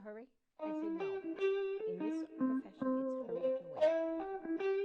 hurry? I said, no. In this profession, it's hurry up and wait.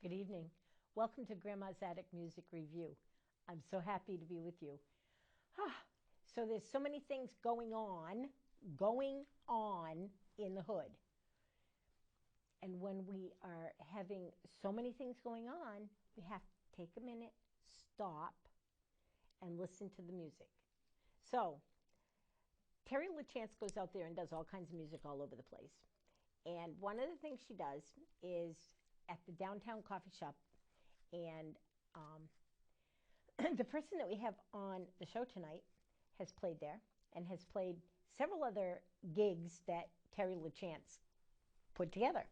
Good evening. Welcome to Grandma's Attic Music Review. I'm so happy to be with you. So there's so many things going on in the hood. And when we are having so many things going on, we have to take a minute, stop, and listen to the music. So Terry LaChance goes out there and does all kinds of music all over the place. And one of the things she does is at the downtown coffee shop, and the person that we have on the show tonight has played there and has played several other gigs that Terry LaChance put together.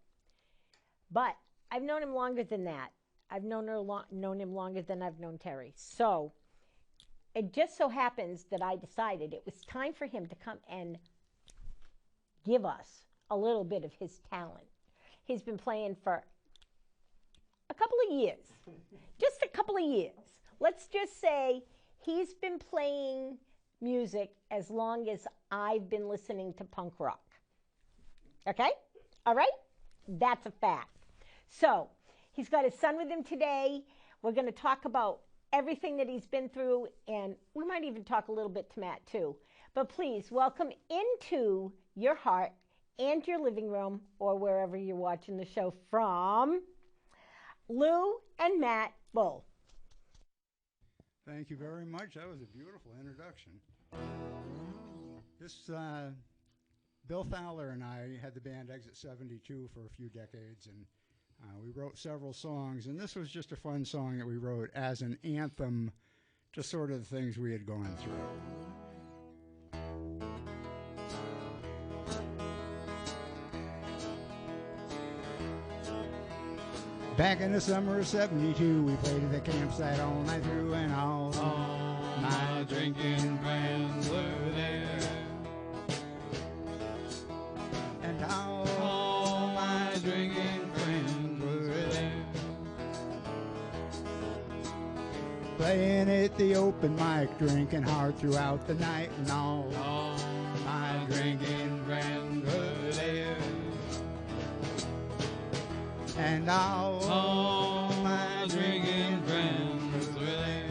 But I've known him longer than that. I've known him longer than I've known Terry. So it just so happens that I decided it was time for him to come and give us a little bit of his talent. He's been playing for a couple of years, just a couple of years. Let's just say he's been playing music as long as I've been listening to punk rock. Okay? All right? That's a fact. So he's got his son with him today. We're going to talk about everything that he's been through, and we might even talk a little bit to Matt too. But please welcome into your heart and your living room, or wherever you're watching the show from, Lew and Matt Bull. Thank you very much. That was a beautiful introduction. This, Bill Fowler and I had the band Exit 72 for a few decades, and we wrote several songs, and this was just a fun song that we wrote as an anthem to sort of the things we had gone through. Back in the summer of 72, we played at the campsite all night through, and all my drinking friends were there. And all my drinking friends were there. Playing at the open mic, drinking hard throughout the night, and all my drinking friends were there. And all my drinking friends were there.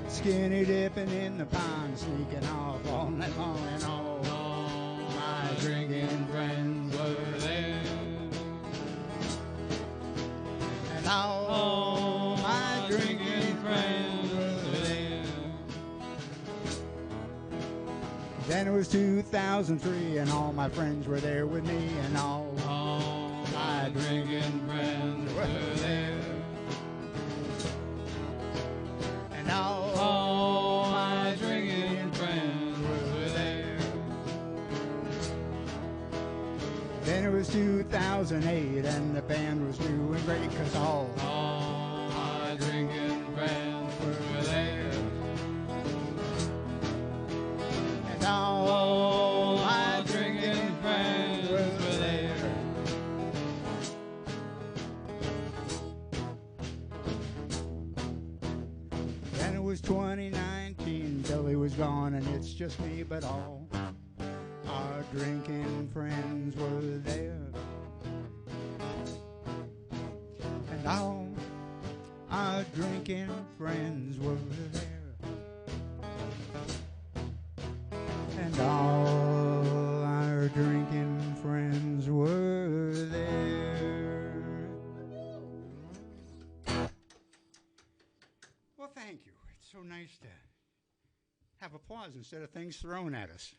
Skinny dipping in the pond, sneaking off all night long, and all my drinking friends were there. And all my drinking friends were there. Then it was 2003, and all my friends were there with me, and all my drinking friends were there. And all my drinking friends were there. Then it was 2008, and the band was doing great, 'cause all my drinking friends were there. And all my drinking friends were there. Then it was 2019, Billy was gone, and it's just me, but all our drinking friends were there. And all our drinking friends were there. And all our drinking friends were there. thank you. It's so nice to have applause instead of things thrown at us.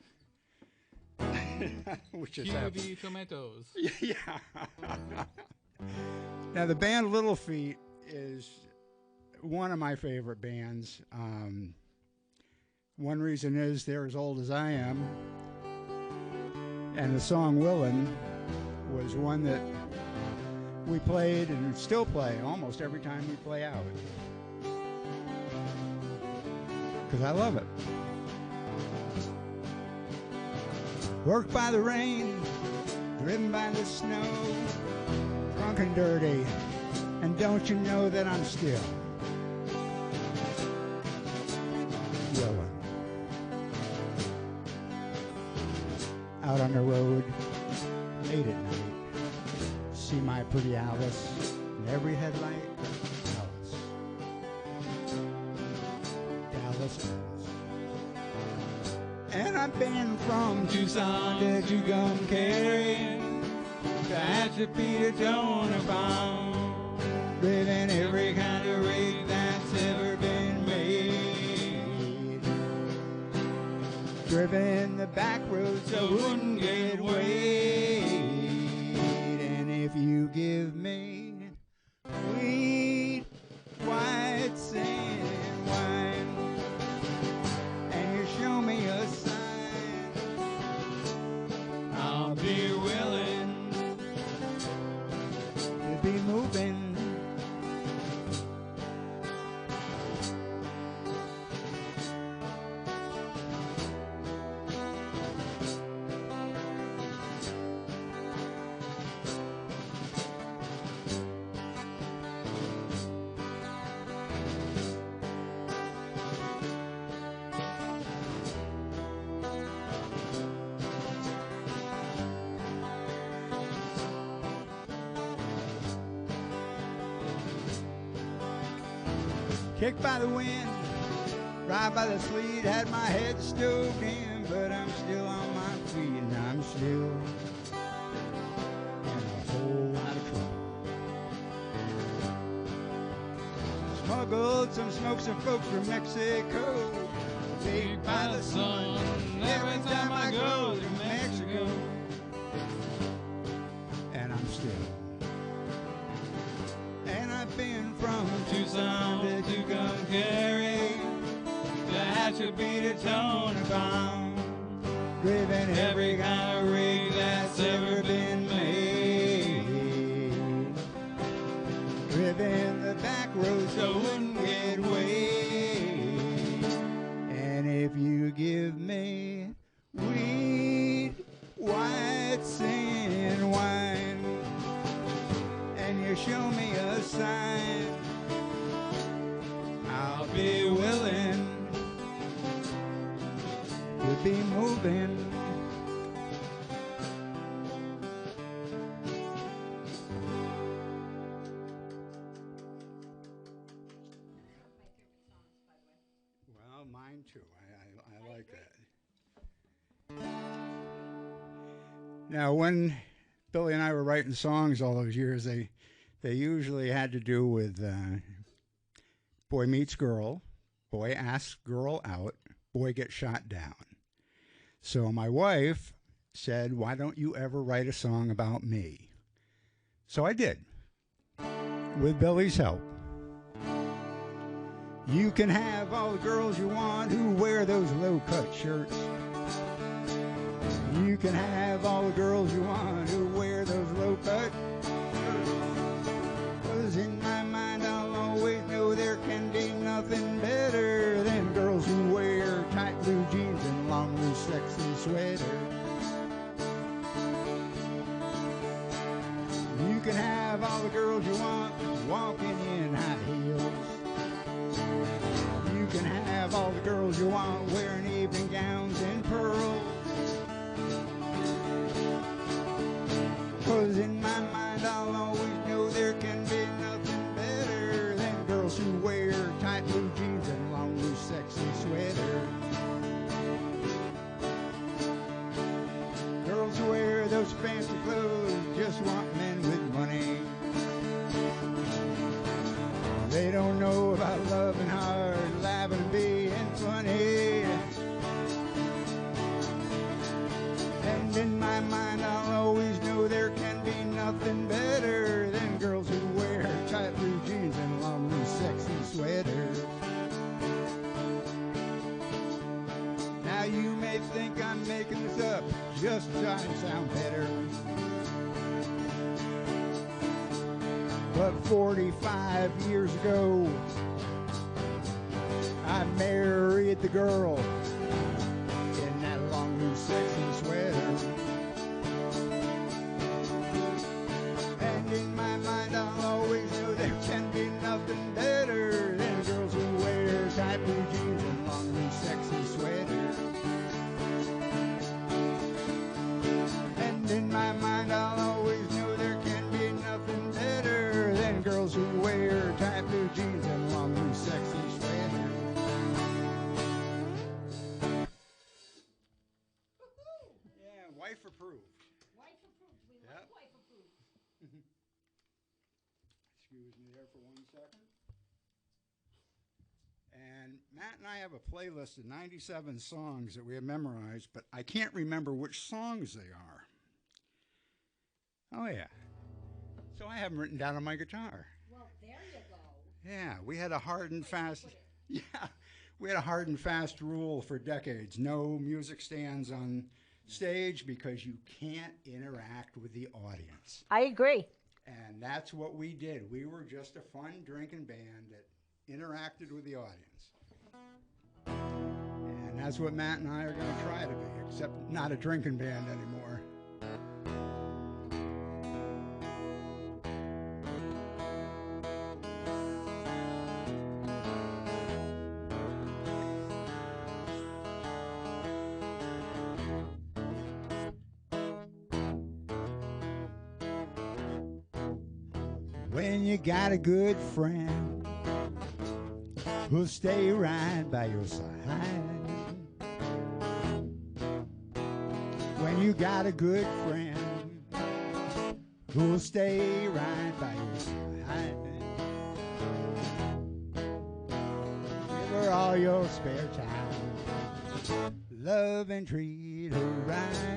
Which is Cue the tomatoes. Yeah. Now, the band Little Feat is one of my favorite bands. One reason is they're as old as I am. And the song Willin' was one that we played and still play almost every time we play out. Because I love it. Worked by the rain, driven by the snow, drunk and dirty, and don't you know that I'm still yelling. Out on the road, late at night, see my pretty Alice, and every headlight, Alice. Dallas, and I've been from Tucson to Tucumcari, to Tehachapi to Tonopah, driven every kind of rig that's ever been made, driven the back roads so I wouldn't get weighed, and if you give me sweet white sand wine, and you show me a sign, I'll be willing to be moving. Kicked by the wind, ride by the sleet, had my head stoked in, but I'm still on my feet, and I'm still in a whole lot of trouble. Smuggled some smoke, some folks from Mexico, baked by the sun, every time I go to Mexico, and I'm still. And I've been from Tucson to Tucumcari, Tehachapi to Tonopah, driven every kind of rig that's ever been made, driven the back roads so I wouldn't get weighed, and if you give me sweet white sand wine, and you show me a sign, I'll be willing to be moving. Well, mine too. I like that. Now, when Billy and I were writing songs all those years, they usually had to do with boy meets girl, boy asks girl out, boy gets shot down. So my wife said, why don't you ever write a song about me? So I did, with Billy's help. You can have all the girls you want who wear those low-cut shirts. You can have all the girls you want who wear those low-cut shirts. 'Cause in my mind I'll always know there can be nothing better than girls who wear tight blue jeans and long loose sexy sweaters. You can have all the girls you want walking in high heels. You can have all the girls you want wearing evening gowns and pearls. 'Cause in my mind I'll always know there can be nothing better than girls who wear tight blue jeans and long loose sexy sweaters. Girls who wear those fancy clothes just want men with money. They don't know about loving hard, laughing and being funny. And in my mind I'll always know there can be nothing better than girls who wear tight blue jeans and long blue sexy sweaters. Now you may think I'm making this up just to try and sound better, but 45 years ago I married the girl in that long blue sexy sweater. And in my mind I'll always know there can be nothing better than girls who wear tight blue jeans and long blue sexy sweaters. And in my mind I'll always know there can be nothing better than girls who wear tight blue jeans and long blue sexy sweaters. Yeah, wife approved. Wife approved. We Yep. like wife approved. Excuse me there for 1 second. And Matt and I have a playlist of 97 songs that we have memorized, but I can't remember which songs they are. Oh, yeah. So I have them written down on my guitar. Well, there you go. Yeah, we had a hard and fast... Yeah, we had a hard and fast rule for decades. No music stands on stage because you can't interact with the audience. I agree. And that's what we did. We were just a fun drinking band that interacted with the audience. And that's what Matt and I are going to try to be, except not a drinking band anymore. When you got a good friend who'll stay right by your side. When you got a good friend who'll stay right by your side. Give her all your spare time. Love and treat her right.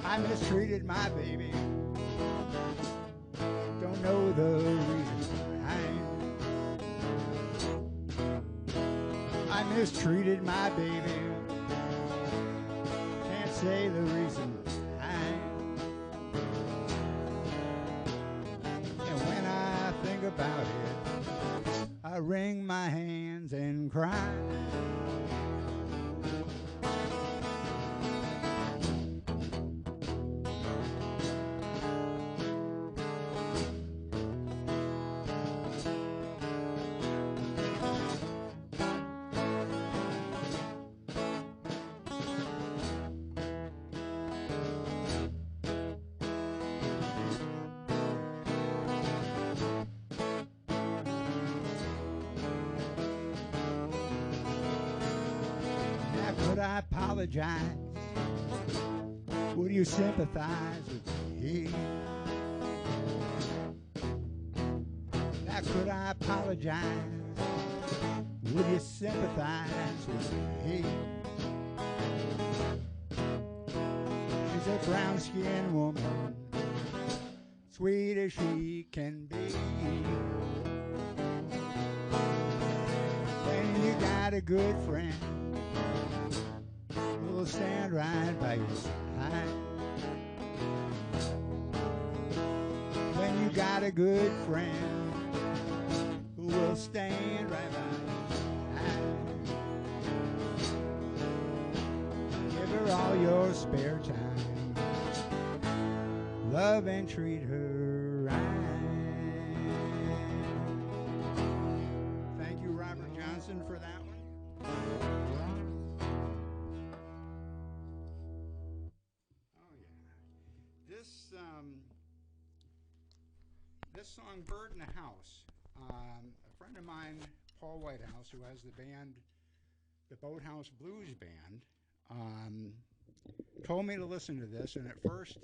I mistreated my baby. Don't know the reason why. I mistreated my baby. Can't say the reason why. And when I think about it, I wring my hands and cry. Could I apologize? Would you sympathize with me? Now could I apologize? Would you sympathize with me? She's a brown-skinned woman, sweet as she can be. When you got a good friend who'll stand right by your side. When you got a good friend who will stand right by your side. Give her all your spare time. Love and treat her right. Thank you, Robert Johnson, for that one. This song, Bird in the House, a friend of mine, Paul Whitehouse, who has the band, the Boathouse Blues Band, told me to listen to this, and at first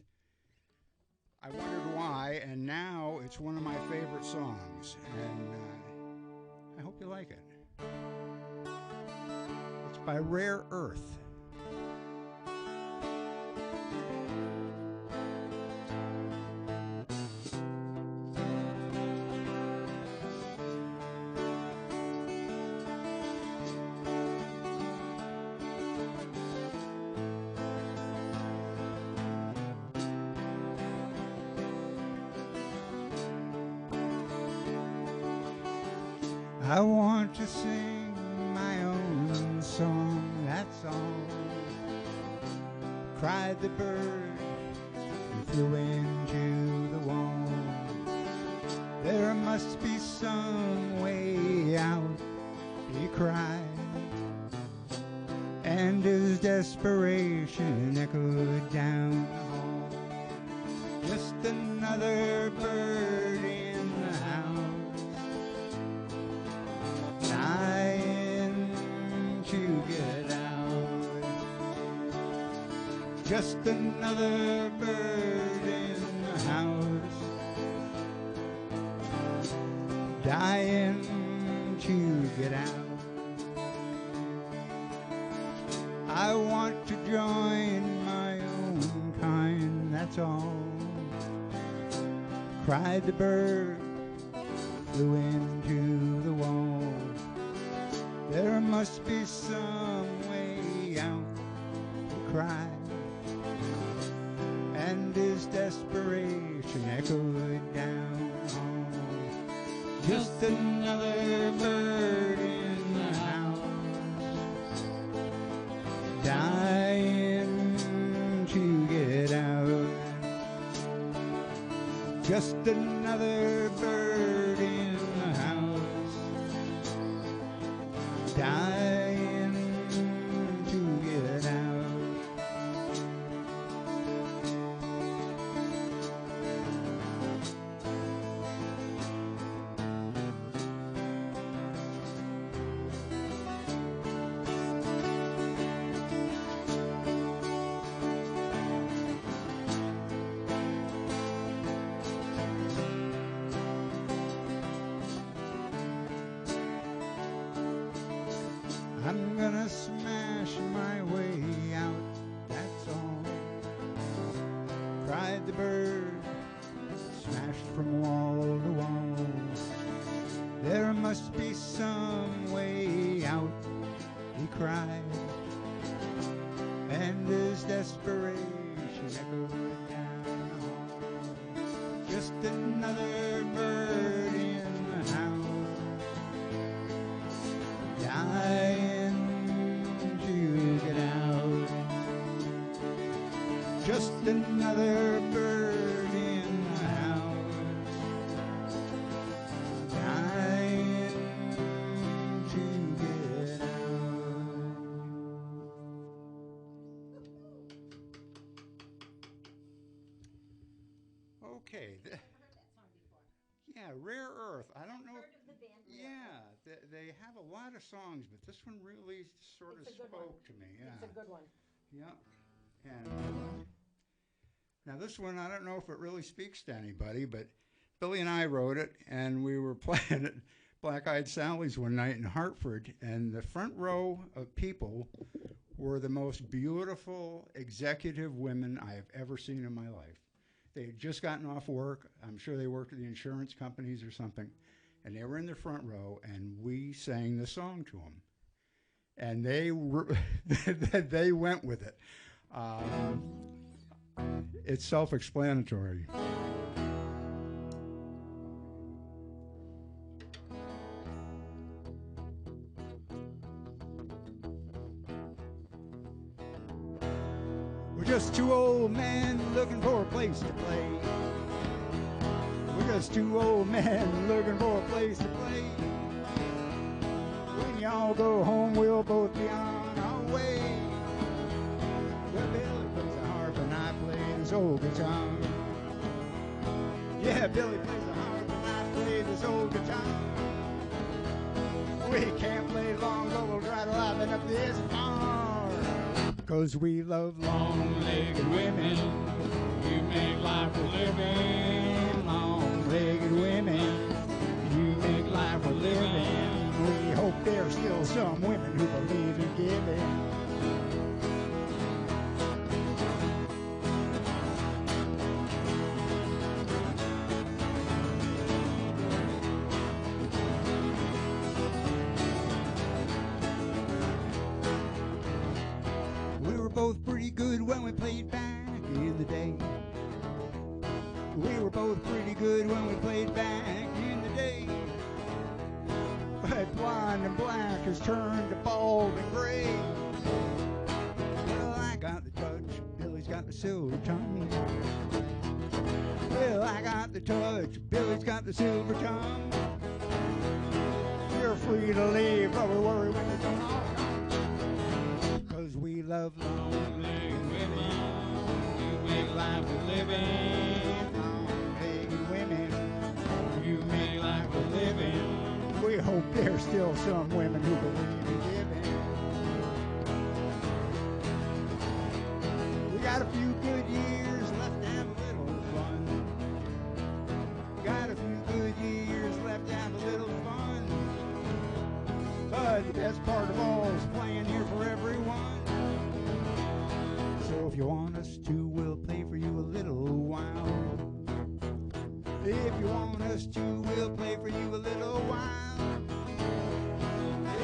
I wondered why, and now it's one of my favorite songs, and I hope you like it. It's by Rare Earth. I want to sing my own song, that's all. Cried the bird and flew into the wall. There must be some way out, he cried, and his desperation echoed down the hall. Just another bird in the house, trying to get out. Just another bird in the house, dying to get out. I want to join my own kind, that's all. Cried the bird, flew into the wall. There must be some way out, he cried, and his desperation echoed down the hall. Just another bird in the house, dying to get out. Just another bird in the house, dying to get out. I'm gonna smash my way out, that's all. Cried the bird, smashed from wall to wall. There must be some way out, he cried, and his desperation echoed down the hall. Just another bird in the house, dying to get out. Just another bird in the house, dying to get out. Okay. Yeah, Rare Earth. I don't know. Yeah, they have a lot of songs, but this one really sort of spoke to me. Yeah. It's a good one. Yeah. And now this one, I don't know if it really speaks to anybody, but Billy and I wrote it, and we were playing at Black Eyed Sally's one night in Hartford, and the front row of people were the most beautiful executive women I have ever seen in my life. They had just gotten off work. I'm sure they worked at the insurance companies or something. And they were in the front row, and we sang the song to them. And they they went with it. It's self-explanatory. We're just two old men looking for a place to play. We're just two old men looking for a place to play. When y'all go home, we'll both be on our way. Well, Billy plays a harp and I play this old guitar. Yeah, Billy plays a harp and I play this old guitar. We can't play long, but we'll try to liven up this bar. 'Cause we love long-legged women. make life a living, long-legged women. You make life a living. We hope there's still some women who believe in giving. We were both pretty good when we played back in the day. We were both pretty good when we played back in the day. But blonde and black has turned to bald and gray. Well, I got the touch, Billy's got the silver tongue. Well, I got the touch, Billy's got the silver tongue. You're free to leave, but we worry when you come home. 'Cause we love long-legged women. You make life a living. Long-legged women. You make life a living. We hope there's still some women who believe in giving. We got a few good years left to have a little fun. Got a few good years left to have a little fun. But the best part of all is playing here for everyone. So if you want us to, we'll play for you a little while. If you want us to, we'll play for you a little while.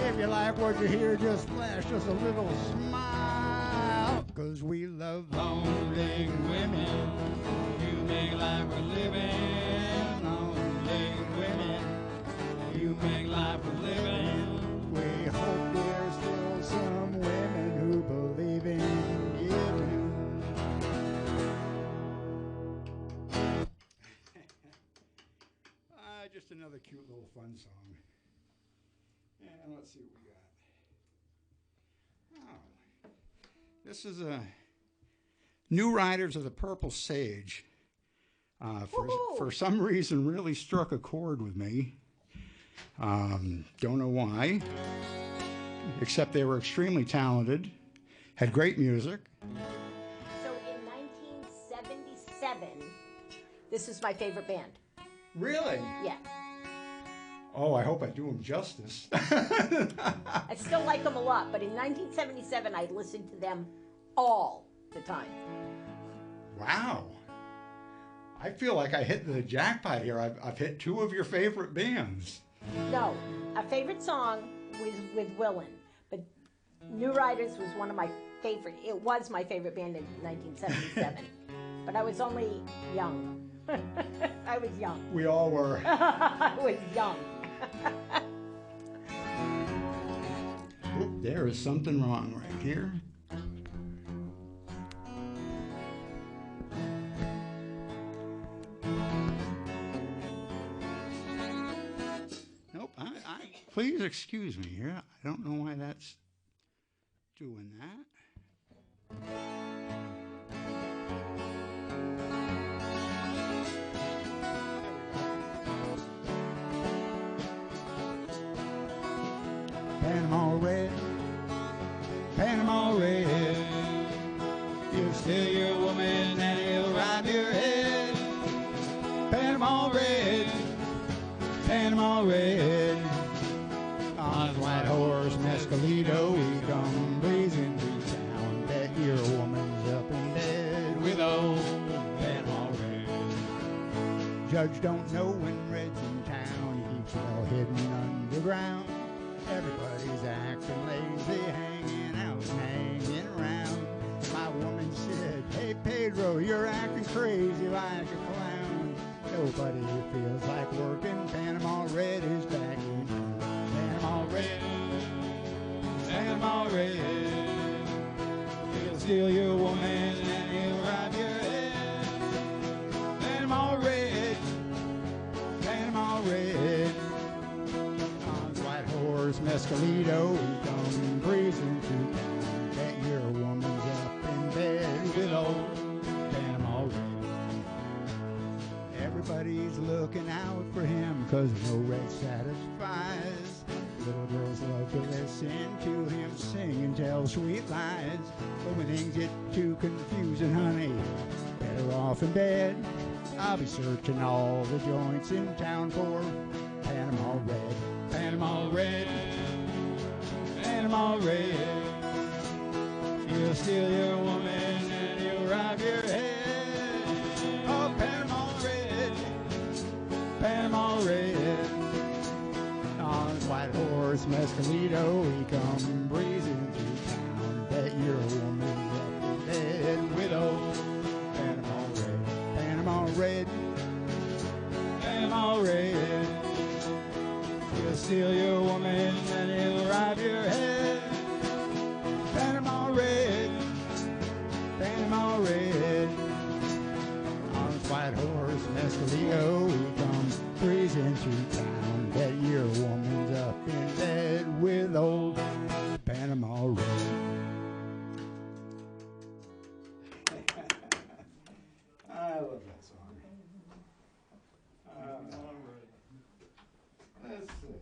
If you like what you hear, just flash us a little smile. 'Cause we love long-legged women. You make life a living. Long-legged women. You make life a living. We hope there's still some women who believe in giving. Just another cute little fun song. And let's see what we got. Oh, this is a New Riders of the Purple Sage. For some reason, really struck a chord with me. Don't know why. Except they were extremely talented, had great music. So in 1977, this is my favorite band. Really? Yeah. Oh, I hope I do them justice. I still like them a lot, but in 1977, I listened to them all the time. Wow. I feel like I hit the jackpot here. I've hit two of your favorite bands. No, a favorite song was with Willin, but New Riders was one of my favorite. It was my favorite band in 1977, but I was only young. I was young. We all were. I was young. Oop, there is something wrong right here. Nope, please excuse me here. I don't know why that's doing that. Panama Red, Panama Red, you'll steal your woman and he'll rob your head. Panama Red, Panama Red, on his white horse Mescalito, he come blazing through town. Bet your woman's up in bed with old Panama Red. Judge don't know when Red's in town, he keeps well hidden underground. Everybody's acting lazy, hanging out, hanging around. My woman said, hey Pedro, you're acting crazy like a clown. Nobody feels like working. Panama Red is back in. Panama Red, Panama Red, he'll steal your woman and he'll rob your head. Panama Red, Panama Red, horse Mescalito, he come breezing through town. Bet your woman's up in bed with old Panama Red. Everybody's looking out for him, 'cause no Red satisfies. Little girls love to listen to him sing and tell sweet lies. But when things get too confusing, honey, bet Better off in bed. I'll be searching all the joints in town for Panama Red. Panama Red. Panama Red. He'll steal your woman and he'll rob your head. Oh, Panama Red. Panama Red. On his white horse, Mescalito, he come breezing through town. Bet your woman's up in bed with old Panama Red. Panama Red. Panama Red. He'll steal your woman and he'll rob your head. Panama Red. Panama Red. On his white horse, Mescalito, he comes breezing through town. Bet your woman's up in bed with old Panama Red. I love that song. Let's see.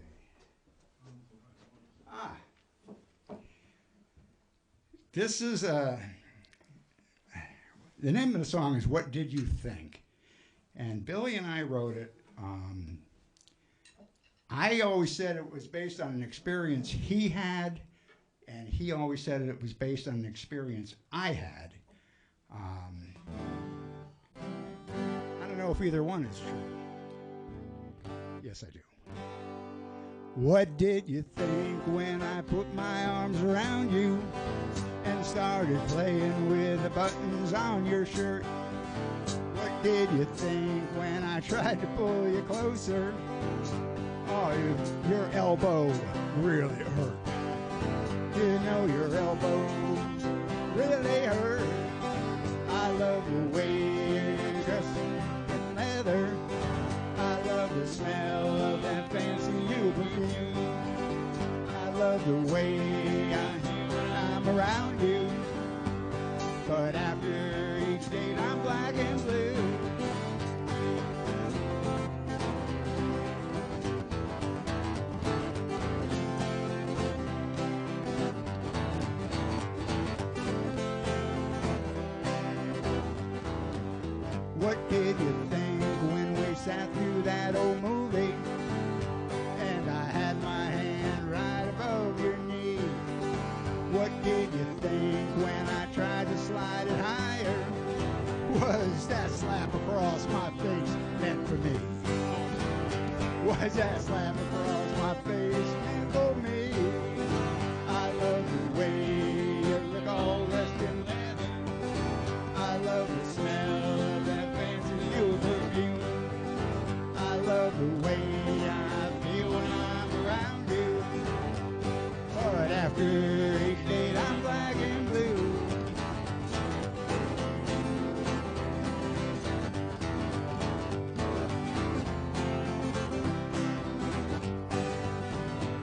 This is the name of the song is What Did You Think? And Billy and I wrote it. I always said it was based on an experience he had, and he always said it was based on an experience I had. I don't know if either one is true. Yes, I do. What did you think when I put my arms around you and started playing with the buttons on your shirt? What did you think when I tried to pull you closer? Oh, your elbow really hurt. You know your elbow really hurt. I love the way you dress in leather. I love the smell of that fancy new perfume. I love the way I feel when I'm around you. But after each date I'm black and blue. What did you think when we sat through that old movie and I had my hand right above your knee? What did you think when I tried to slide it higher? Was that slap across my face meant for me? Was that slap across my face meant for me? I love the way you look all dressed in leather. I love the smell of that fancy new perfume. I love the way I feel when I'm around you. But after each date I'm black and blue.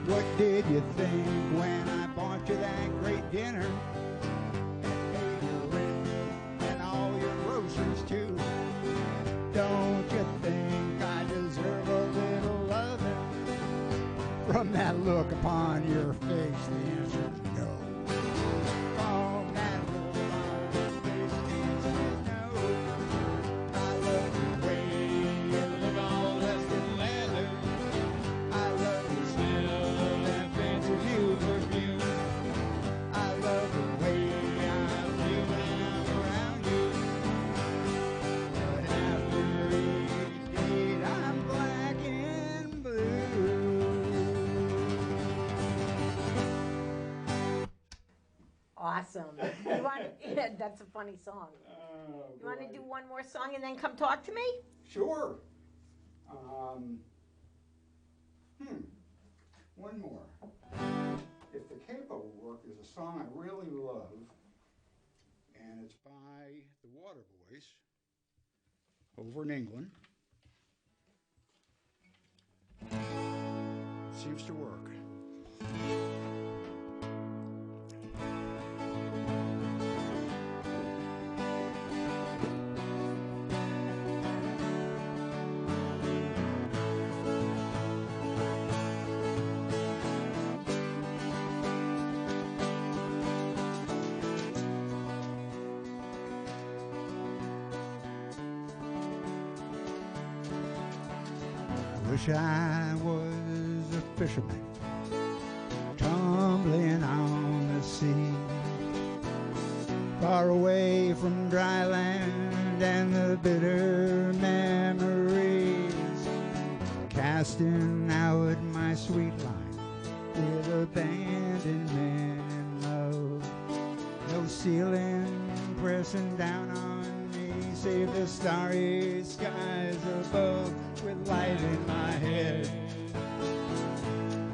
What did you think when I bought you that great dinner and paid your rent and all your groceries too? Don't you think I deserve a little loving? From that look upon your face, the answer is no. From that look upon your face, the answer is no. I love the way you look all dressed in leather. I love the smell of that fancy new perfume. I love the way I feel when I'm around you. But after each date, I'm black and blue. Awesome. You want? That's a funny song. You want to do one more song and then come talk to me? Sure. One more. If the Capo will work, there's a song I really love, and it's by the Waterboys over in England. Seems to work. Wish I was a fisherman, tumbling on the sea, far away from dry land and the bitter memories, casting out my sweet line with abandonment and love. No ceiling pressing down on me, save the starry skies above, with light in my head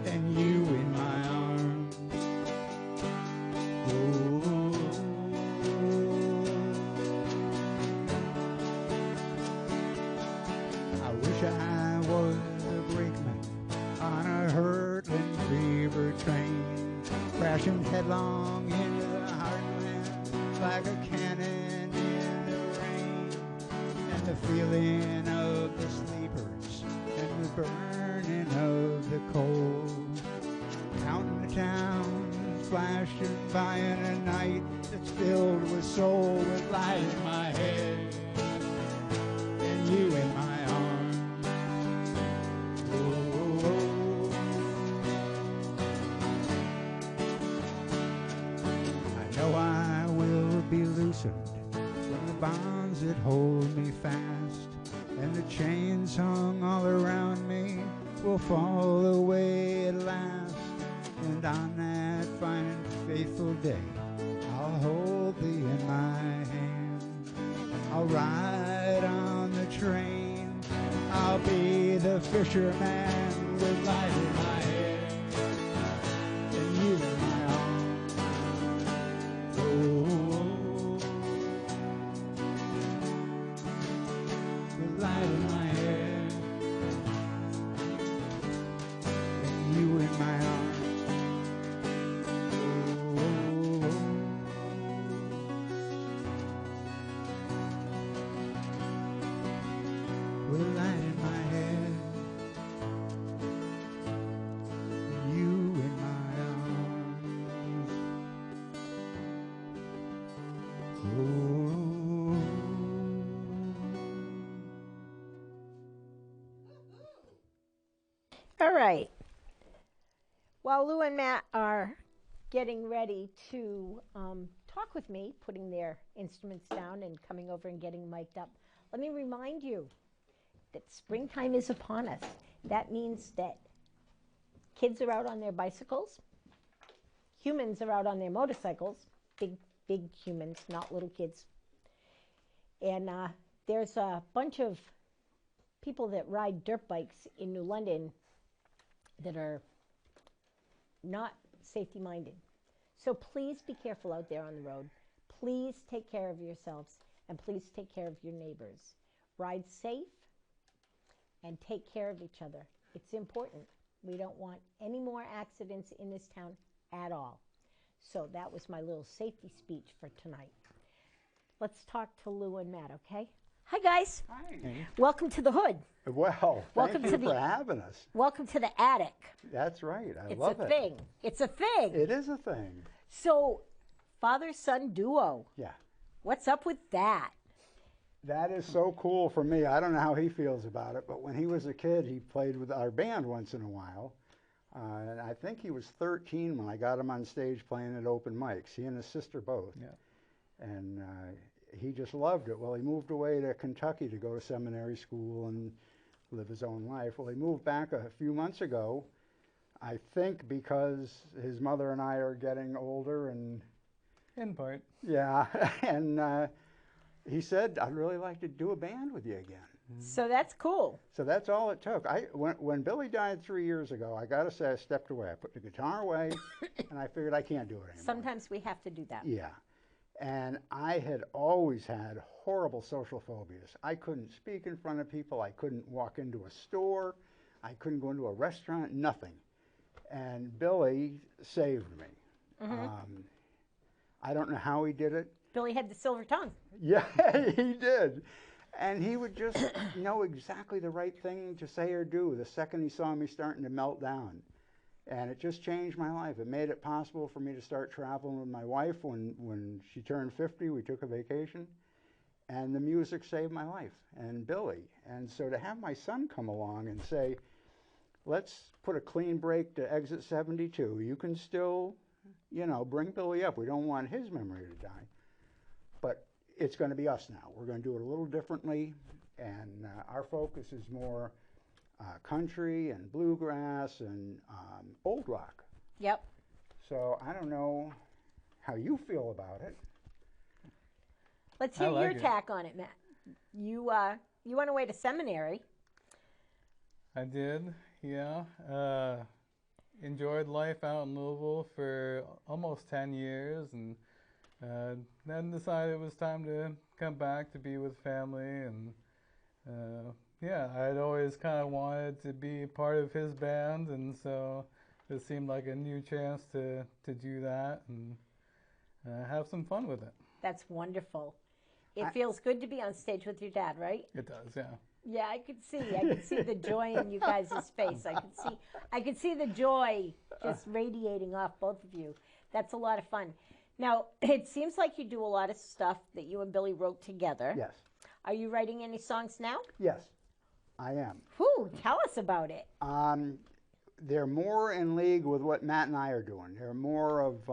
and you in my arms. Oh, I wish I was a brakeman on a hurtling fever train, crashing headlong into the heartland like a cannon in the rain, and the feeling of the sleepers and the burning of the coal, counting the towns flashing by in a night that's filled with soul, with light in my head and you in my arms. Oh, I know I will be loosened from the bonds that hold me fast, and the chains hung all around me will fall away at last. And on that fine and faithful day, I'll hold thee in my hand. I'll ride on the train, I'll be the fisherman with light in my head and you in my arms. Oh, with light in my head and you in my arms. With light in my head and you in my arms. Oh. All right. While Lou and Matt are getting ready to talk with me, putting their instruments down and coming over and getting mic'd up, let me remind you that springtime is upon us. That means that kids are out on their bicycles, humans are out on their motorcycles, big humans, not little kids. And there's a bunch of people that ride dirt bikes in New London that are not safety minded. So please be careful out there on the road. Please take care of yourselves and please take care of your neighbors. Ride safe and take care of each other. It's important. We don't want any more accidents in this town at all. So that was my little safety speech for tonight. Let's talk to Lou and Matt, okay? Hi, guys. Hi. Welcome to the hood. Well, Welcome thank to you for having us. Welcome to the attic. That's right. I It's love a it. thing. It's a thing. It is a thing. So, father-son duo. Yeah. What's up with that? That is so cool for me. I don't know how he feels about it, but when he was a kid, he played with our band once in a while. And I think he was 13 when I got him on stage playing at open mics. He and his sister both. Yeah. And he just loved it. Well, he moved away to Kentucky to go to seminary school and live his own life. Well, he moved back a few months ago, I think because his mother and I are getting older and... In part. Yeah, and he said, I'd really like to do a band with you again. So that's cool. So that's all it took. When Billy died 3 years ago, I got to say I stepped away. I put the guitar away, and I figured I can't do it anymore. Sometimes we have to do that. Yeah. And I had always had horrible social phobias. I couldn't speak in front of people. I couldn't walk into a store. I couldn't go into a restaurant, nothing. And Billy saved me. I don't know how he did it. Billy had the silver tongue. Yeah, he did. And he would just know exactly the right thing to say or do the second he saw me starting to melt down. And it just changed my life. It made it possible for me to start traveling with my wife when she turned 50. We took a vacation. and the music saved my life, and Billy. And so to have my son come along and say, let's put a clean break to exit 72. You can still, you know, bring Billy up. We don't want his memory to die. But it's going to be us now. We're going to do it a little differently, and our focus is more country and bluegrass and old rock. Yep. So I don't know how you feel about it. Let's hear your take on it, Matt. You went away to seminary. I did, yeah. Enjoyed life out in Louisville for almost 10 years, and then decided it was time to come back to be with family. And yeah, I'd always kind of wanted to be part of his band, and so it seemed like a new chance to do that and have some fun with it. That's wonderful. It feels good to be on stage with your dad, right? It does, yeah. Yeah, I could see the joy in you guys' face. I could see the joy just radiating off both of you. That's a lot of fun. Now, it seems like you do a lot of stuff that you and Billy wrote together. Yes. Are you writing any songs now? Yes, I am. Whew, tell us about it. They're more in league with what Matt and I are doing. They're more of,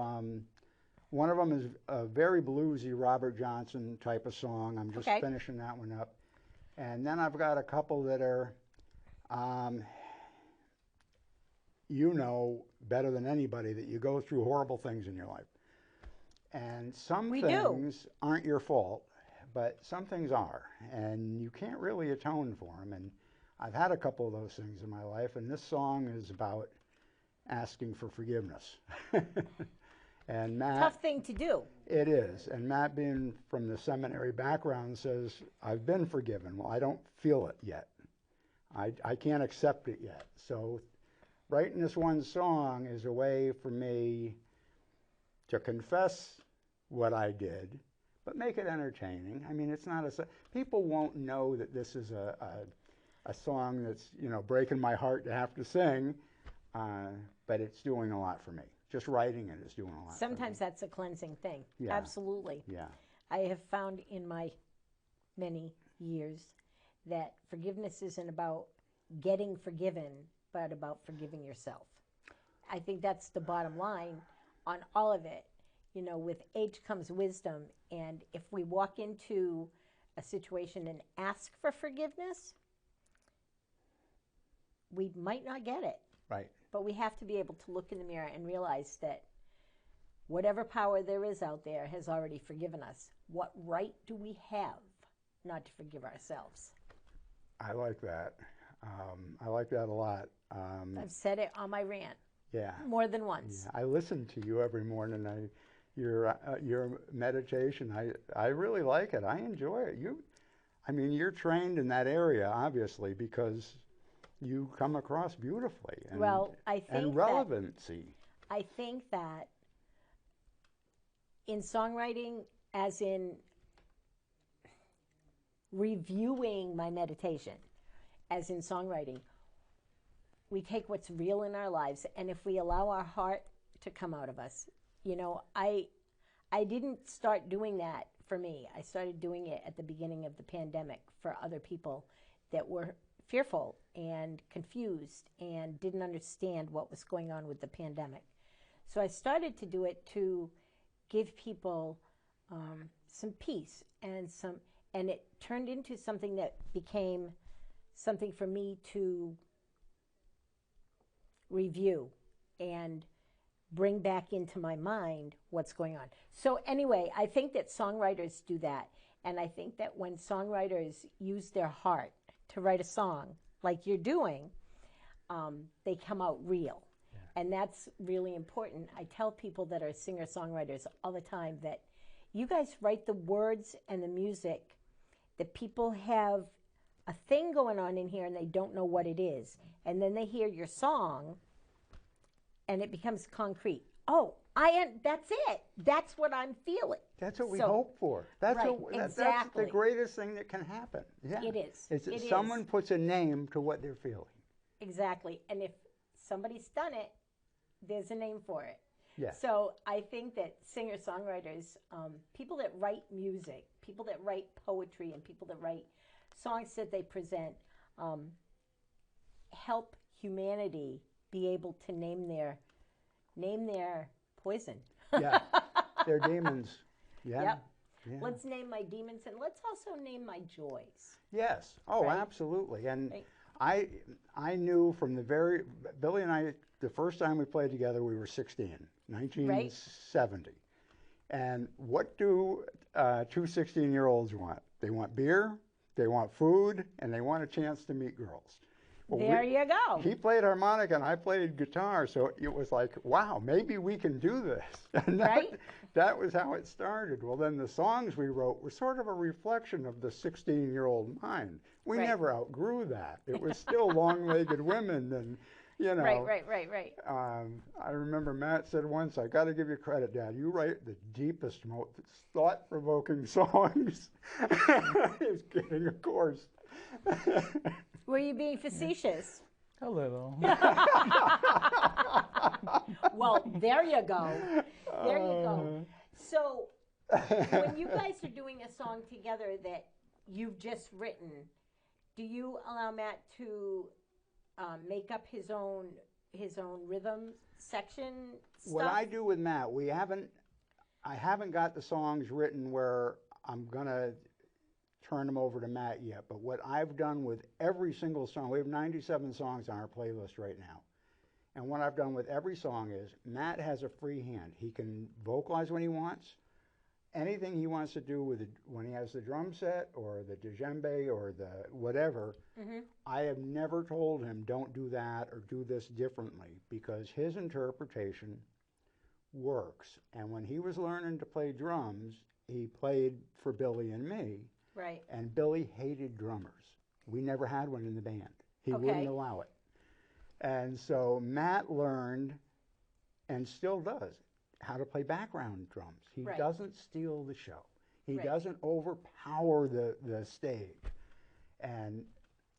one of them is a very bluesy Robert Johnson type of song. I'm just finishing that one up. And then I've got a couple that are, you know better than anybody that you go through horrible things in your life. And some things aren't your fault, but some things are. And you can't really atone for them. And I've had a couple of those things in my life, and this song is about asking for forgiveness. And Matt, tough thing to do. It is. And Matt, being from the seminary background, says, I've been forgiven. Well, I don't feel it yet. I can't accept it yet. So writing this one song is a way for me to confess what I did, but make it entertaining. I mean, it's not people won't know that this is a song that's, you know, breaking my heart to have to sing, but it's doing a lot for me. Just writing it is doing a lot. Sometimes that's a cleansing thing. Yeah. Absolutely. Yeah. I have found in my many years that forgiveness isn't about getting forgiven, but about forgiving yourself. I think that's the bottom line on all of it. You know, with age comes wisdom, and if we walk into a situation and ask for forgiveness, we might not get it. Right. But we have to be able to look in the mirror and realize that whatever power there is out there has already forgiven us. What right do we have not to forgive ourselves? I like that. I like that a lot. I've said it on my rant. Yeah. More than once. Yeah. I listen to you every morning. Your meditation, I really like it. I enjoy it. You're trained in that area, obviously, because you come across beautifully. And, I think and relevancy. I think that in songwriting, as in reviewing my meditation, as in songwriting, we take what's real in our lives, and if we allow our heart to come out of us, you know, I didn't start doing that for me. I started doing it at the beginning of the pandemic for other people that were fearful and confused and didn't understand what was going on with the pandemic. So I started to do it to give people some peace and it turned into something that became something for me to review and bring back into my mind what's going on. So anyway, I think that songwriters do that. And I think that when songwriters use their heart to write a song like you're doing, they come out real. Yeah. And that's really important. I tell people that are singer-songwriters all the time that you guys write the words and the music that people have a thing going on in here and they don't know what it is. And then they hear your song and it becomes concrete. Oh, that's it. That's what I'm feeling. That's what we hope for. That's that's the greatest thing that can happen. Yeah. It is. It's that someone puts a name to what they're feeling. Exactly. And if somebody's done it, there's a name for it. Yes. So I think that singer-songwriters, people that write music, people that write poetry, and people that write songs that they present, help humanity be able to name their poison. Yeah. They're demons. Yeah. Yep. Yeah. Let's name my demons, and let's also name my joys. Yes. Oh, Right? absolutely. And Right. I knew from the very, Billy and I, the first time we played together, we were 16, 1970. And what do two 16-year-olds want? They want beer, they want food, and they want a chance to meet girls. Well, There you go. He played harmonica and I played guitar, so it was like, wow, maybe we can do this. And Right? that was how it started. Well, then the songs we wrote were sort of a reflection of the 16-year-old mind. We Right. never outgrew that. It was still long-legged women and, you know. Right. I remember Matt said once, I got to give you credit, Dad. You write the deepest, most thought-provoking songs. He was kidding, of course. Were you being facetious? A little. Well, there you go. There you go. So, when you guys are doing a song together that you've just written, do you allow Matt to make up his own rhythm section stuff? What I do with Matt, I haven't got the songs written where I'm gonna turn them over to Matt yet. But what I've done with every single song, we have 97 songs on our playlist right now. And what I've done with every song is Matt has a free hand. He can vocalize when he wants. Anything he wants to do with when he has the drum set or the djembe or the whatever, I have never told him don't do that or do this differently, because his interpretation works. And when he was learning to play drums, he played for Billy and me. Right. And Billy hated drummers. We never had one in the band. He Okay. wouldn't allow it. And so Matt learned, and still does, how to play background drums. He Right. doesn't steal the show. He Right. doesn't overpower the stage. And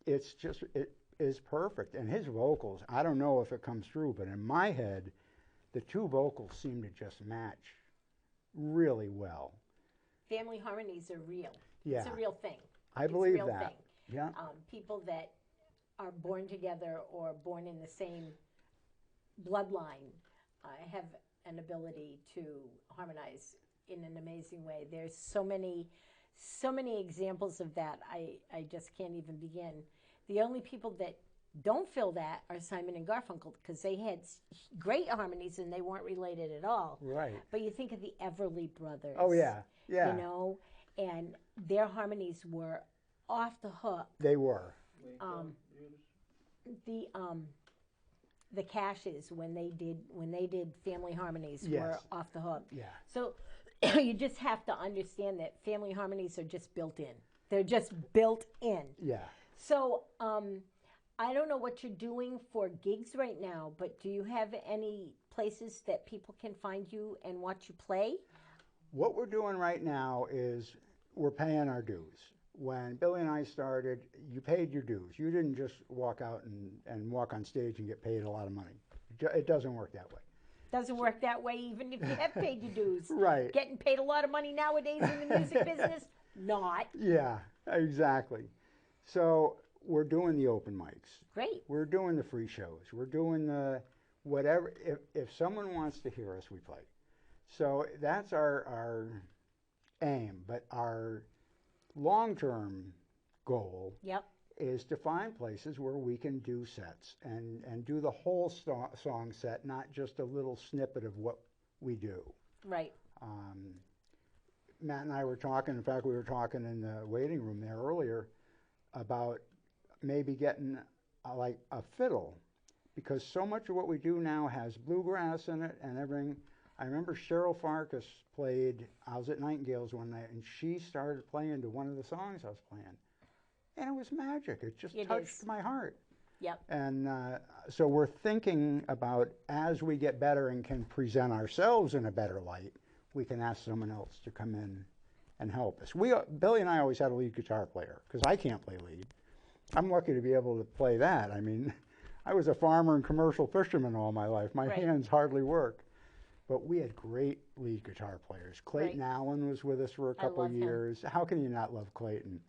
it's just, it is perfect. And his vocals, I don't know if it comes through, but in my head, the two vocals seem to just match really well. Family harmonies are real. Yeah. It's a real thing. I believe it's a real that. thing. Yeah. People that are born together or born in the same bloodline have an ability to harmonize in an amazing way. There's so many examples of that. I just can't even begin. The only people that don't feel that are Simon and Garfunkel, because they had great harmonies and they weren't related at all. Right. But you think of the Everly Brothers. Oh, yeah. Yeah. You know, and their harmonies were off the hook. They were. The Cashes, when they did family harmonies, Yes. were off the hook. Yeah. So you just have to understand that family harmonies are just built in. They're just built in. Yeah. So I don't know what you're doing for gigs right now, but do you have any places that people can find you and watch you play? What we're doing right now is we're paying our dues. When Billy and I started, you paid your dues. You didn't just walk out and walk on stage and get paid a lot of money. It doesn't work that way. Doesn't work that way even if you have paid your dues. Right. Getting paid a lot of money nowadays in the music business? Not. Yeah, exactly. So we're doing the open mics. Great. We're doing the free shows. We're doing the whatever. If someone wants to hear us, we play. So that's our aim. But our long-term goal Yep. is to find places where we can do sets and do the whole song set, not just a little snippet of what we do. Right. Matt and I were talking, in fact, we were talking in the waiting room there earlier about maybe getting like a fiddle, because so much of what we do now has bluegrass in it and everything. I remember Cheryl Farkas played, I was at Nightingale's one night, and she started playing to one of the songs I was playing. And it was magic. It just touched my heart. Yep. And so we're thinking about, as we get better and can present ourselves in a better light, we can ask someone else to come in and help us. Billy and I always had a lead guitar player, because I can't play lead. I'm lucky to be able to play that. I mean, I was a farmer and commercial fisherman all my life. My hands hardly work. But we had great lead guitar players. Clayton Right. Allen was with us for a couple love him. years. How can you not love Clayton?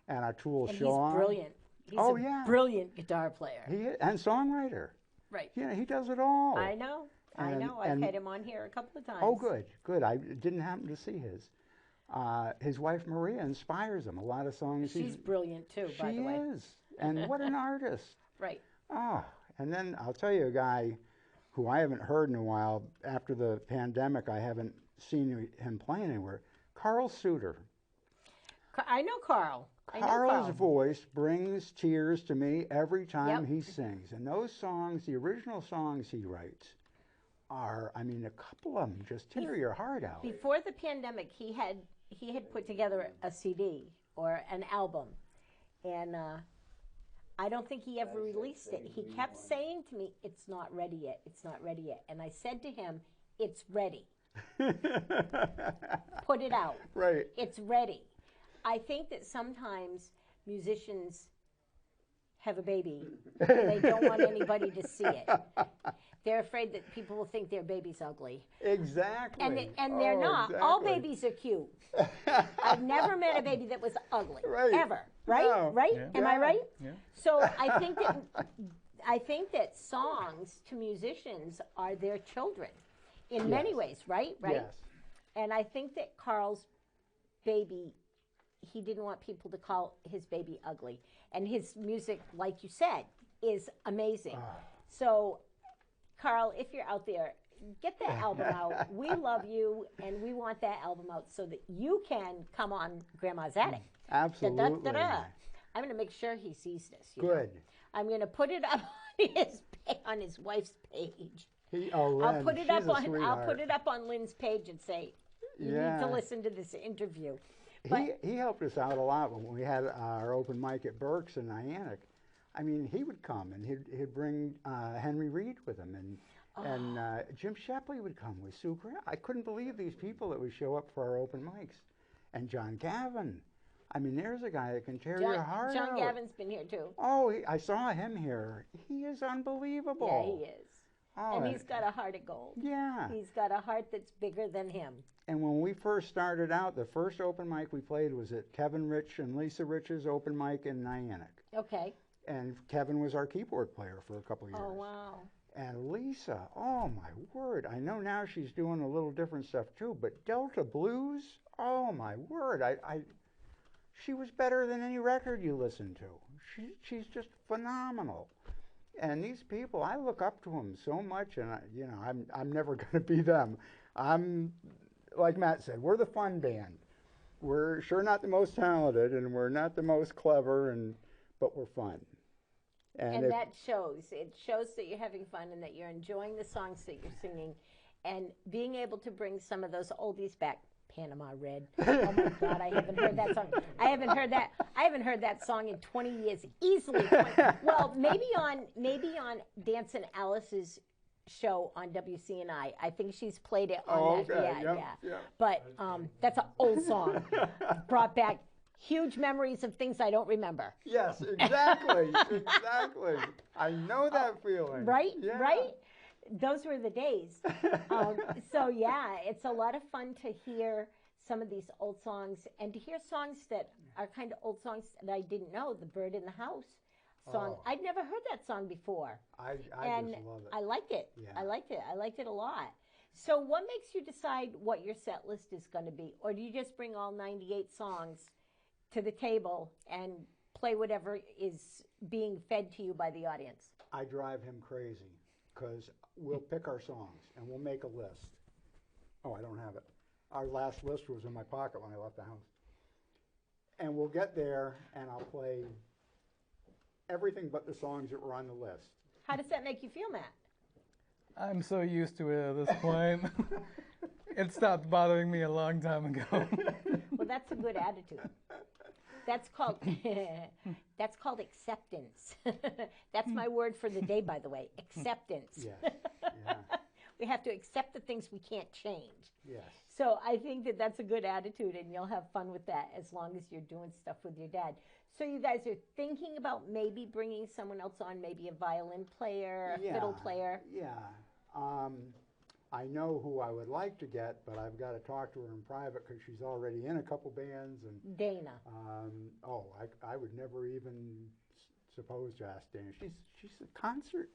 And our tool, And Sean. he's brilliant. He's Oh, a yeah. brilliant guitar player. And songwriter. Right. Yeah, he does it all. I know. I know. I've had him on here a couple of times. Oh, good, good. I didn't happen to see his. His wife Maria inspires him. A lot of songs. She's brilliant too, by the way. She is. And what an artist. Right. Oh, and then I'll tell you a guy who I haven't heard in a while. After the pandemic, I haven't seen him playing anywhere. Carl Suter. I know Carl. Carl's voice brings tears to me every time Yep. he sings. And those songs, the original songs he writes, are, I mean, a couple of them just tear your heart out. Before the pandemic, he had put together a CD or an album, and I don't think he ever released it. He kept saying to me, "It's not ready yet. It's not ready yet." And I said to him, "It's ready. Put it out. Right. It's ready." I think that sometimes musicians have a baby and they don't want anybody to see it. They're afraid that people will think their baby's ugly. Exactly. And they're not. All babies are cute. I've never met a baby that was ugly. Right. Ever. Right? No. Right? Yeah. Am I right? Yeah. So I think that songs to musicians are their children in many Yes. ways, right? Right? Yes. And I think that Carl's baby, he didn't want people to call his baby ugly. And his music, like you said, is amazing. So, Carl, if you're out there, get that album out. We love you, and we want that album out so that you can come on Grandma's Attic. Absolutely. Da-da-da-da. I'm going to make sure he sees this. you know. Good. I'm going to put it up on his wife's page. Lynn, I'll put it she's up a on sweetheart. Lynn's page and say, you need Yeah. to listen to this interview. But He helped us out a lot when we had our open mic at Burke's in Niantic. I mean, he would come and he'd bring Henry Reed with him, and Jim Shepley would come with Sue Grant. I couldn't believe these people that would show up for our open mics, and John Gavin. I mean, there's a guy that can tear your heart out. John Gavin's been here too. Oh, I saw him here. He is unbelievable. Yeah, he is. Oh, And he's got a heart of gold. Yeah. He's got a heart that's bigger than him. And when we first started out, the first open mic we played was at Kevin Rich and Lisa Rich's open mic in Niantic. Okay. And Kevin was our keyboard player for a couple of years. Oh, wow. And Lisa, oh my word. I know now she's doing a little different stuff too, but Delta Blues, oh my word. She was better than any record you listen to. She's just phenomenal. And these people, I look up to them so much, and I'm never going to be them. I'm, like Matt said, we're the fun band. We're sure not the most talented, and we're not the most clever, but we're fun. And that shows. It shows that you're having fun and that you're enjoying the songs that you're singing, and being able to bring some of those oldies back. Panama Red. Oh my God, I haven't heard that song. I haven't heard that song in 20 years. Easily 20. Well, maybe on Dancin' Alice's show on WCNI. I think she's played it on that. Okay. Yeah, Yep, yeah. yep. But that's an old song. Brought back huge memories of things I don't remember. Yes, exactly, exactly. I know that feeling. Right? Yeah. Right? Those were the days. So yeah, it's a lot of fun to hear some of these old songs and to hear songs that are kind of old songs that I didn't know. The Bird in the House song. Oh. I'd never heard that song before. I And just love it. I liked it. Yeah. I liked it. I liked it a lot. So what makes you decide what your set list is going to be? Or do you just bring all 98 songs to the table and play whatever is being fed to you by the audience? I drive him crazy because we'll pick our songs and we'll make a list. Oh, I don't have it. Our last list was in my pocket when I left the house. And we'll get there and I'll play everything but the songs that were on the list. How does that make you feel, Matt? I'm so used to it at this point. It stopped bothering me a long time ago. Well, that's a good attitude. That's called acceptance. That's my word for the day, by the way. Acceptance. Yes. Yeah. We have to accept the things we can't change. Yes. So I think that that's a good attitude, and you'll have fun with that as long as you're doing stuff with your dad. So you guys are thinking about maybe bringing someone else on, maybe a violin player, a fiddle player. Yeah. I know who I would like to get, but I've got to talk to her in private because she's already in a couple bands. And Dana. I would never even suppose to ask Dana. She's a concert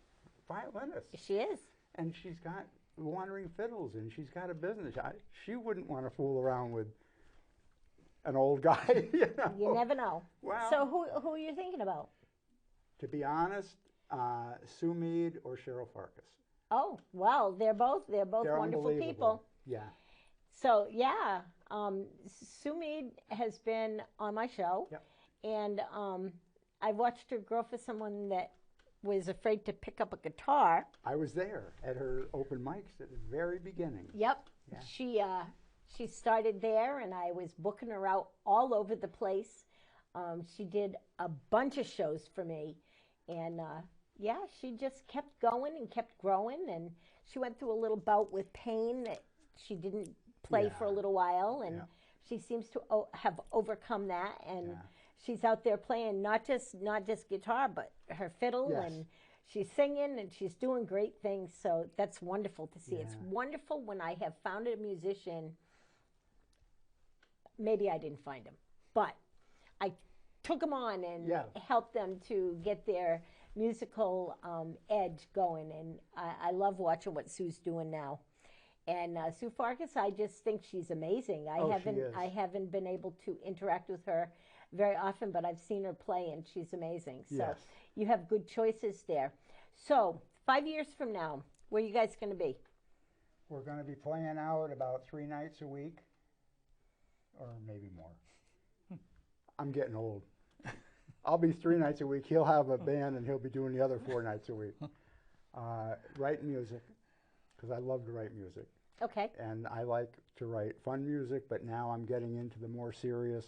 violinist. She is. And she's got wandering fiddles, and she's got a business. She wouldn't want to fool around with an old guy. You know? You never know. Well, So who are you thinking about? to be honest, Sue Mead or Cheryl Farkas. Oh, well, they're both They're wonderful unbelievable. people. Yeah. So yeah, Sue Mead has been on my show, Yep. and I watched her grow for someone that was afraid to pick up a guitar. I was there at her open mics at the very beginning. Yep. Yeah. She started there, and I was booking her out all over the place. She did a bunch of shows for me, and yeah, she just kept going and kept growing, and she went through a little bout with pain that she didn't play for a little while, and she seems to have overcome that, and she's out there playing not just guitar, but her fiddle, and she's singing, and she's doing great things. So that's wonderful to see. It's wonderful when I have found a musician. Maybe I didn't find him, but I took them on and helped them to get their musical edge going, and I love watching what Sue's doing now. And Sue Farkas, I just think she's amazing. I haven't been able to interact with her very often, but I've seen her play, and she's amazing. So you have good choices there. So 5 years from now, where are you guys going to be? We're going to be playing out about 3 nights a week, or maybe more. I'm getting old. I'll be 3 nights a week. He'll have a band, and he'll be doing the other 4 nights a week. Writing music, because I love to write music. Okay. And I like to write fun music, but now I'm getting into the more serious.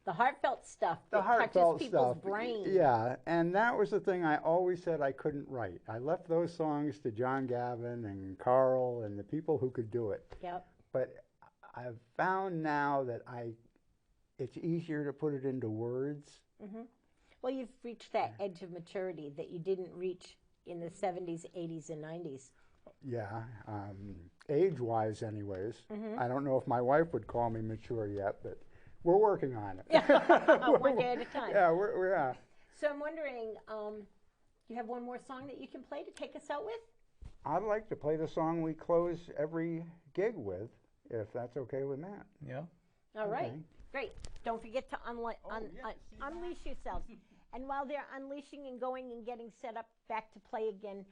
The heartfelt stuff that heartfelt touches people's stuff. brains. Yeah, and that was the thing I always said I couldn't write. I left those songs to John Gavin and Carl and the people who could do it. Yep. But I've found now that it's easier to put it into words. Mm-hmm. Well, you've reached that edge of maturity that you didn't reach in the 70s, 80s, and 90s. Yeah, age-wise anyways. Mm-hmm. I don't know if my wife would call me mature yet, but we're working on it. One day at a time. Yeah, we're. So I'm wondering, you have one more song that you can play to take us out with? I'd like to play the song we close every gig with, if that's okay with Matt. Yeah. All right. Great. Don't forget to unleash yourselves. And while they're unleashing and going and getting set up back to play again,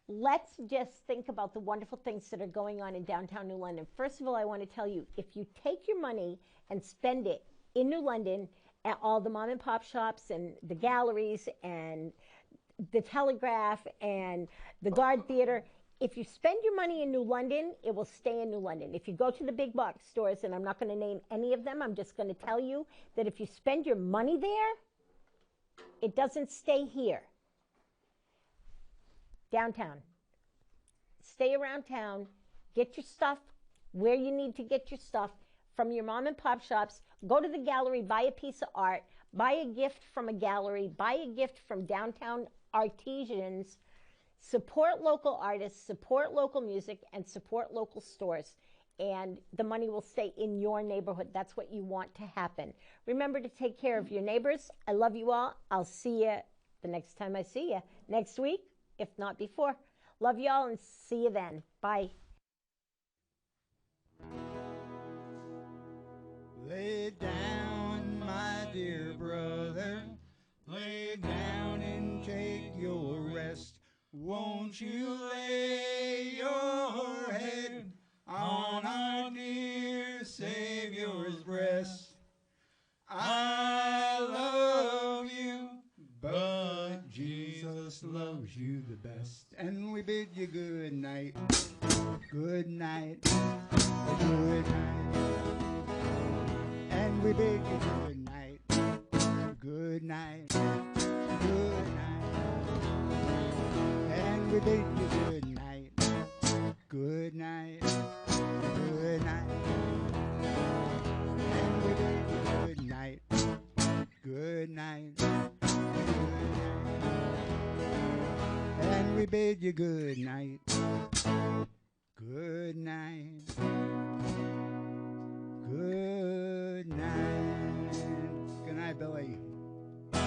let's just think about the wonderful things that are going on in downtown New London. First of all, I want to tell you, if you take your money and spend it in New London at all the mom and pop shops and the galleries and the Telegraph and the Guard Theater, if you spend your money in New London, it will stay in New London. If you go to the big box stores, and I'm not going to name any of them, I'm just going to tell you that if you spend your money there, it doesn't stay here. Downtown. Stay around town. Get your stuff where you need to get your stuff from your mom and pop shops. Go to the gallery, buy a piece of art, buy a gift from a gallery, buy a gift from downtown artisans. Support local artists, support local music, and support local stores. And the money will stay in your neighborhood. That's what you want to happen. Remember to take care of your neighbors. I love you all. I'll see you the next time I see you. Next week, if not before. Love you all and see you then. Bye. Lay down, my dear brother. Lay down and take your rest. Won't you lay your head on our dear Savior's breast? I love you, but Jesus loves you the best. And we bid you good night, good night, good night. And we bid you good night, good night, good night. And we bid you good night, good night, good night. And we bid you good night, good night, good night. And we bid you good night, Good night. Good night. Good night, Billy. Good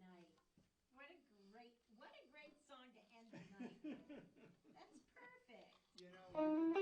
night. What a great song to end the night with. That's perfect. You know.